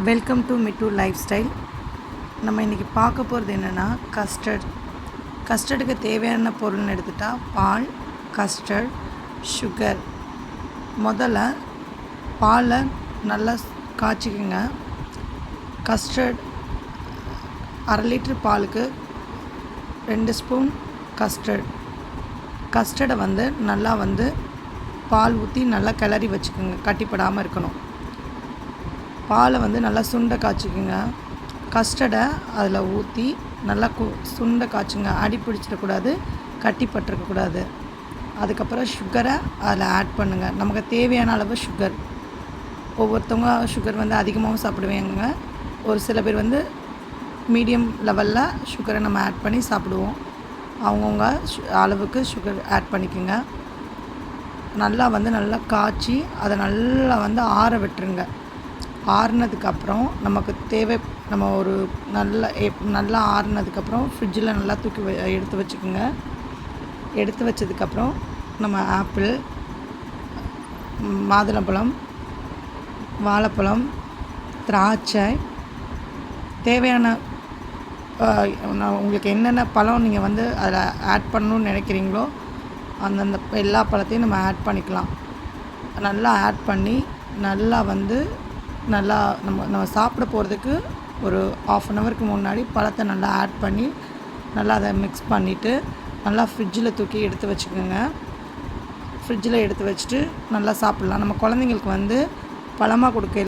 Welcome to Mittu life style. நம்ம இன்றைக்கி பார்க்க போகிறது என்னென்னா கஸ்டர்டுக்கு தேவையான பொருள்னு எடுத்துட்டால் பால், கஸ்டர்ட், சுகர். முதல்ல பாலை நல்லா காய்ச்சிக்குங்க. கஸ்டர்ட் 1/2 லிட்ரு பாலுக்கு 2 ஸ்பூன் கஸ்டர்டை நல்லா பால் ஊற்றி நல்லா கிளறி வச்சுக்கோங்க. கட்டிப்படாமல் இருக்கணும். பாலை நல்லா சுண்டை காய்ச்சிக்குங்க. கஸ்டர்டை அதில் ஊற்றி நல்லா சுண்டை காய்ச்சுங்க. அடி பிடிச்சிடக்கூடாது, கட்டி பட்டிருக்கக்கூடாது. அதுக்கப்புறம் சுகரை அதில் ஆட் பண்ணுங்கள். நமக்கு தேவையான அளவு சுகர். ஒவ்வொருத்தவங்க சுகர் அதிகமாகவும் சாப்பிடுவாங்க. ஒரு சில பேர் மீடியம் லெவலில் சுகரை நம்ம ஆட் பண்ணி சாப்பிடுவோம். அவங்கவுங்க அளவுக்கு சுகர் ஆட் பண்ணிக்கோங்க. நல்லா நல்லா காய்ச்சி அதை நல்லா ஆற விட்டுருங்க. ஆறுனதுக்கப்புறம் நமக்கு நம்ம ஒரு நல்லா ஆறுனதுக்கப்புறம் ஃப்ரிட்ஜில் நல்லா தூக்கி எடுத்து வச்சுக்கோங்க. எடுத்து வச்சதுக்கப்புறம் நம்ம ஆப்பிள், மாதுளம்பழம், வாழைப்பழம், திராட்சை, தேவையான உங்களுக்கு என்னென்ன பழம் நீங்கள் அதில் ஆட் பண்ணணுன்னு நினைக்கிறீங்களோ அந்தந்த எல்லா பழத்தையும் நம்ம ஆட் பண்ணிக்கலாம். நல்லா ஆட் பண்ணி நல்லா நல்லா நம்ம சாப்பிட போகிறதுக்கு ஒரு 1/2 ஹவருக்கு முன்னாடி பழத்தை நல்லா ஆட் பண்ணி நல்லா அதை மிக்ஸ் பண்ணிவிட்டு நல்லா ஃப்ரிட்ஜில் தூக்கி எடுத்து வச்சுக்கோங்க. ஃப்ரிட்ஜில் எடுத்து வச்சுட்டு நல்லா சாப்பிட்லாம். நம்ம குழந்தைங்களுக்கு பழமாக கொடுக்க